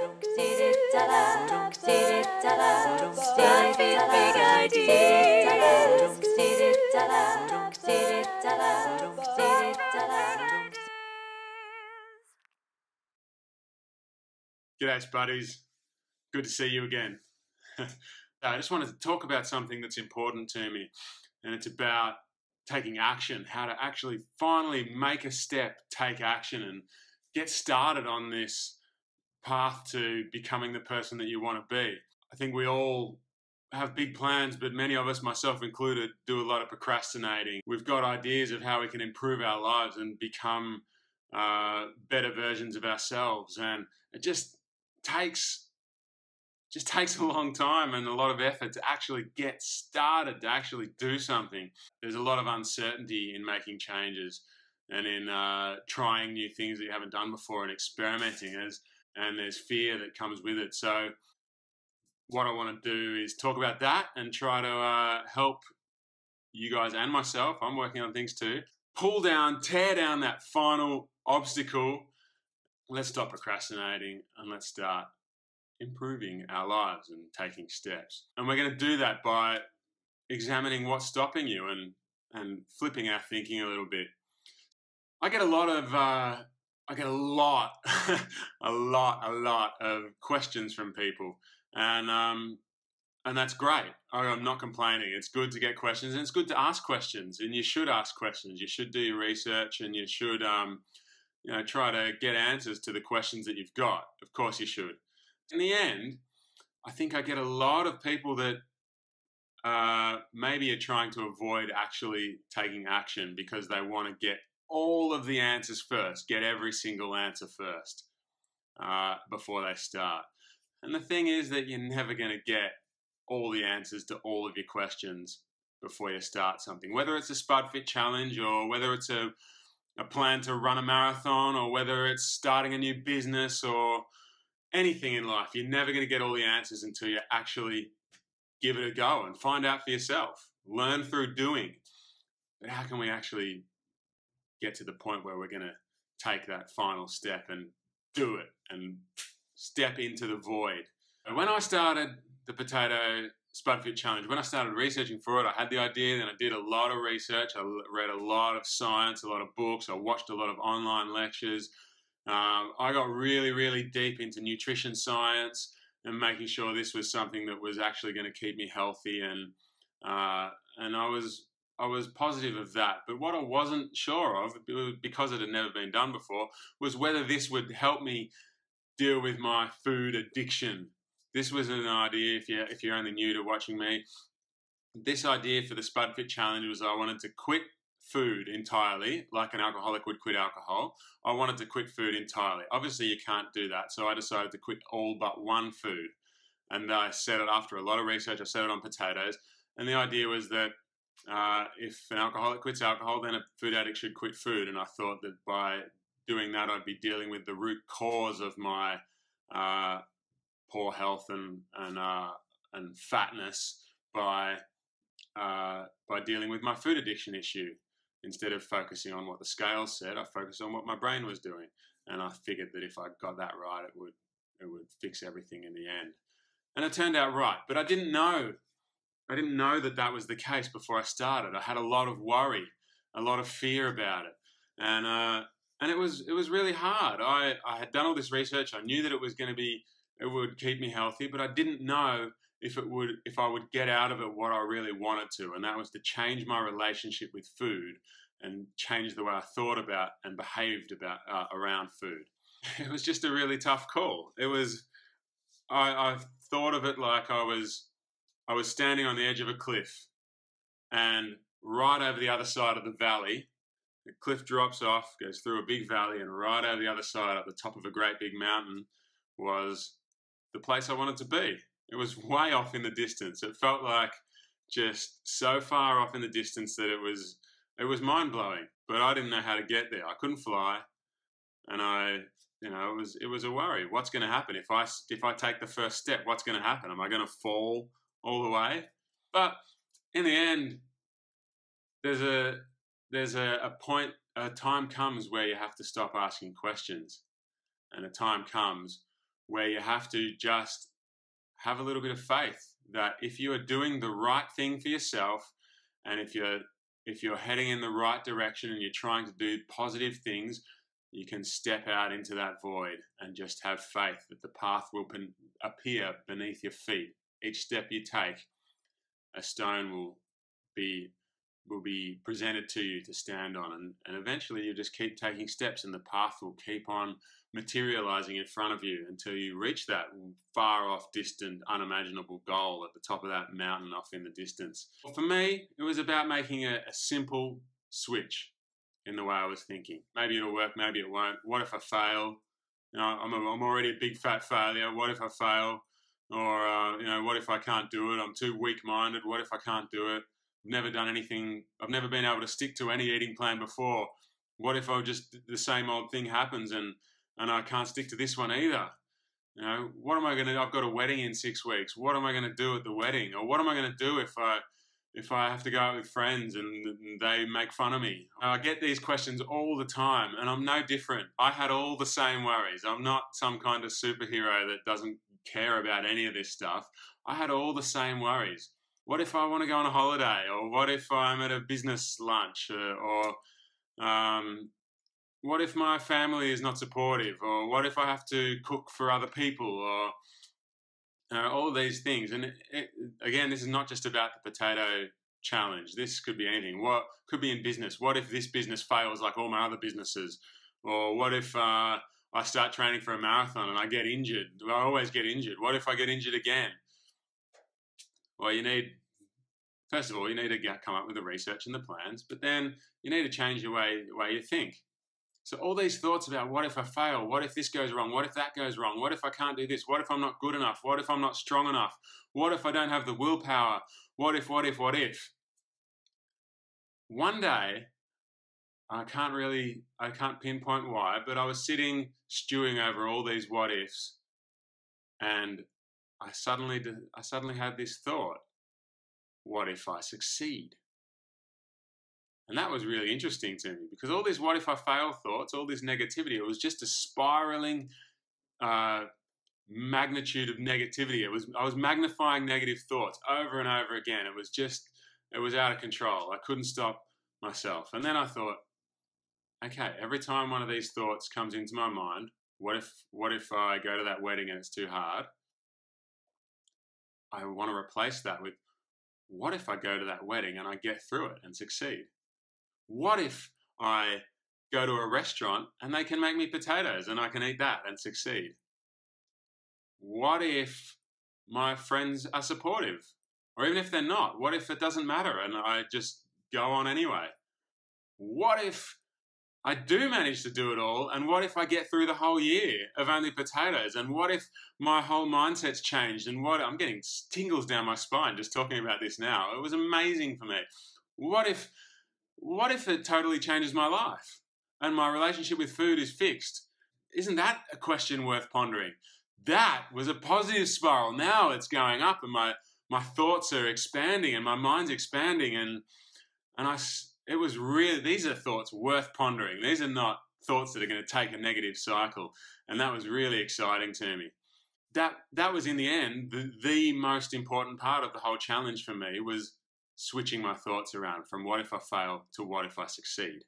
G'day, Spuddies. Good to see you again. I just wanted to talk about something that's important to me, and it's about taking action, how to actually finally make a step, take action, and get started on this path to becoming the person that you want to be. I think we all have big plans, but many of us, myself included, do a lot of procrastinating. We've got ideas of how we can improve our lives and become better versions of ourselves, and it just takes a long time and a lot of effort to actually get started, to actually do something. There's a lot of uncertainty in making changes and in trying new things that you haven't done before and experimenting, and there's fear that comes with it. So what I want to do is talk about that and try to help you guys and myself, I'm working on things too, tear down that final obstacle. Let's stop procrastinating and let's start improving our lives and taking steps. And we're going to do that by examining what's stopping you and flipping our thinking a little bit. I get a lot of questions from people, and that's great. I'm not complaining. It's good to get questions, and it's good to ask questions, and you should ask questions. You should do your research, and you should try to get answers to the questions that you've got. Of course you should. In the end, I think I get a lot of people that maybe are trying to avoid actually taking action because they want to get all of the answers first, get every single answer first before they start. And the thing is that you're never going to get all the answers to all of your questions before you start something. Whether it's a Spud Fit challenge, or whether it's a plan to run a marathon, or whether it's starting a new business, or anything in life, you're never going to get all the answers until you actually give it a go and find out for yourself. Learn through doing. But how can we actually get to the point where we're going to take that final step and do it and step into the void? And when I started the Potato Spud Fit Challenge, when I started researching for it, I had the idea, then I did a lot of research. I read a lot of science, a lot of books. I watched a lot of online lectures. I got really, really deep into nutrition science and making sure this was something that was actually going to keep me healthy, and I was positive of that. But what I wasn't sure of, because it had never been done before, was whether this would help me deal with my food addiction. This was an idea, if you're only new to watching me, this idea for the Spud Fit Challenge was I wanted to quit food entirely, like an alcoholic would quit alcohol. I wanted to quit food entirely. Obviously, you can't do that, so I decided to quit all but one food. And I said it after a lot of research. I said it on potatoes. And the idea was that if an alcoholic quits alcohol, then a food addict should quit food. And I thought that by doing that, I'd be dealing with the root cause of my poor health and fatness by dealing with my food addiction issue. Instead of focusing on what the scales said, I focused on what my brain was doing, and I figured that if I got that right, it would fix everything in the end. And it turned out right, but I didn't know that was the case before I started. I had a lot of worry, a lot of fear about it, and it was really hard. I had done all this research. I knew that it would keep me healthy, but I didn't know if I would get out of it what I really wanted to, and that was to change my relationship with food and change the way I thought about and behaved around food. It was just a really tough call. I thought of it like I was standing on the edge of a cliff, and right over the other side of the valley, the cliff drops off, goes through a big valley, and right over the other side, at the top of a great big mountain, was the place I wanted to be. It was way off in the distance. It felt like just so far off in the distance that it was mind-blowing. But I didn't know how to get there. I couldn't fly, and it was a worry. What's going to happen if I take the first step? What's going to happen? Am I going to fall all the way? But in the end, there's a point. A time comes where you have to stop asking questions, and a time comes where you have to just have a little bit of faith that if you are doing the right thing for yourself, and if you're heading in the right direction and you're trying to do positive things, you can step out into that void and just have faith that the path will appear beneath your feet. Each step you take, a stone will be presented to you to stand on, and eventually you just keep taking steps and the path will keep on materializing in front of you until you reach that far off, distant, unimaginable goal at the top of that mountain off in the distance. For me, it was about making a simple switch in the way I was thinking. Maybe it'll work, maybe it won't. What if I fail? You know, I'm already a big fat failure. What if I fail? Or you know, what if I can't do it? I'm too weak-minded. What if I can't do it? I've never done anything. I've never been able to stick to any eating plan before. What if the same old thing happens and I can't stick to this one either? You know, what am I going to do? I've got a wedding in 6 weeks. What am I going to do at the wedding? Or what am I going to do if I have to go out with friends and they make fun of me? I get these questions all the time, and I'm no different. I had all the same worries. I'm not some kind of superhero that doesn't care about any of this stuff. I had all the same worries. What if I want to go on a holiday? Or what if I'm at a business lunch? Or what if my family is not supportive? Or what if I have to cook for other people? Or all of these things. And again, this is not just about the potato challenge. This could be anything. What could be in business? What if this business fails like all my other businesses? Or what if I start training for a marathon and I get injured? Do I always get injured? What if I get injured again? Well, first of all, you need to come up with the research and the plans, but then you need to change the way you think. So all these thoughts about what if I fail, what if this goes wrong, what if that goes wrong, what if I can't do this, what if I'm not good enough, what if I'm not strong enough, what if I don't have the willpower, what if? One day, I can't pinpoint why, but I was sitting stewing over all these what ifs, and I suddenly had this thought: what if I succeed? And that was really interesting to me, because all these what if I fail thoughts, all this negativity, it was just a spiraling magnitude of negativity. I was magnifying negative thoughts over and over again. It was out of control. I couldn't stop myself. And then I thought, okay, every time one of these thoughts comes into my mind, what if I go to that wedding and it's too hard? I want to replace that with, what if I go to that wedding and I get through it and succeed? What if I go to a restaurant and they can make me potatoes and I can eat that and succeed? What if my friends are supportive? Or even if they're not, what if it doesn't matter and I just go on anyway? What if I do manage to do it all, and what if I get through the whole year of only potatoes? And what if my whole mindset's changed? And I'm getting tingles down my spine just talking about this now. It was amazing for me. What if it totally changes my life and my relationship with food is fixed? Isn't that a question worth pondering? That was a positive spiral. Now it's going up, and my thoughts are expanding and my mind's expanding, and it was really, these are thoughts worth pondering. These are not thoughts that are going to take a negative cycle. And that was really exciting to me. That was, in the end, the most important part of the whole challenge for me, was switching my thoughts around from what if I fail to what if I succeed.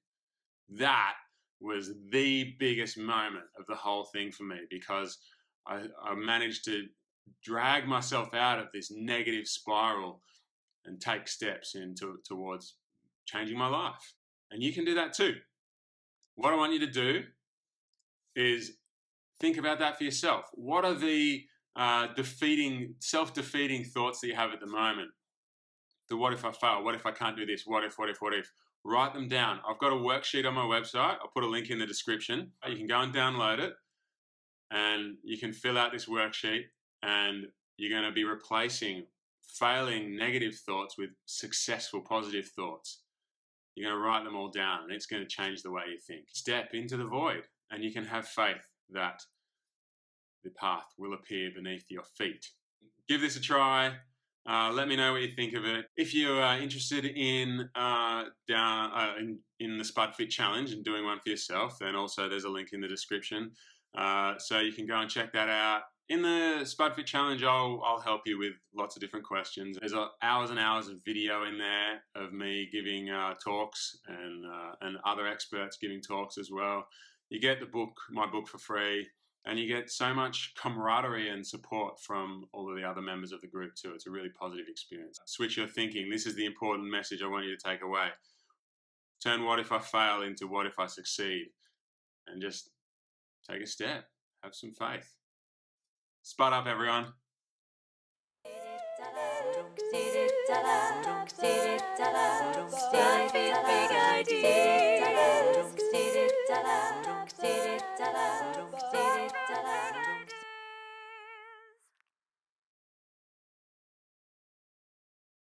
That was the biggest moment of the whole thing for me, because I managed to drag myself out of this negative spiral and take steps towards changing my life. And you can do that too. What I want you to do is think about that for yourself. What are the self-defeating thoughts that you have at the moment? The what if I fail? What if I can't do this? What if? Write them down. I've got a worksheet on my website. I'll put a link in the description. You can go and download it, and you can fill out this worksheet, and you're going to be replacing failing negative thoughts with successful positive thoughts. You're going to write them all down, and it's going to change the way you think. Step into the void, and you can have faith that the path will appear beneath your feet. Give this a try. Let me know what you think of it. If you're interested in the Spud Fit Challenge and doing one for yourself, then also there's a link in the description. So you can go and check that out. In the SpudFit Challenge, I'll help you with lots of different questions. There's hours and hours of video in there of me giving talks and other experts giving talks as well. You get the book, my book, for free, and you get so much camaraderie and support from all of the other members of the group too. It's a really positive experience. Switch your thinking. This is the important message I want you to take away. Turn what if I fail into what if I succeed, and just take a step. Have some faith. Spud up, everyone. Big ideas.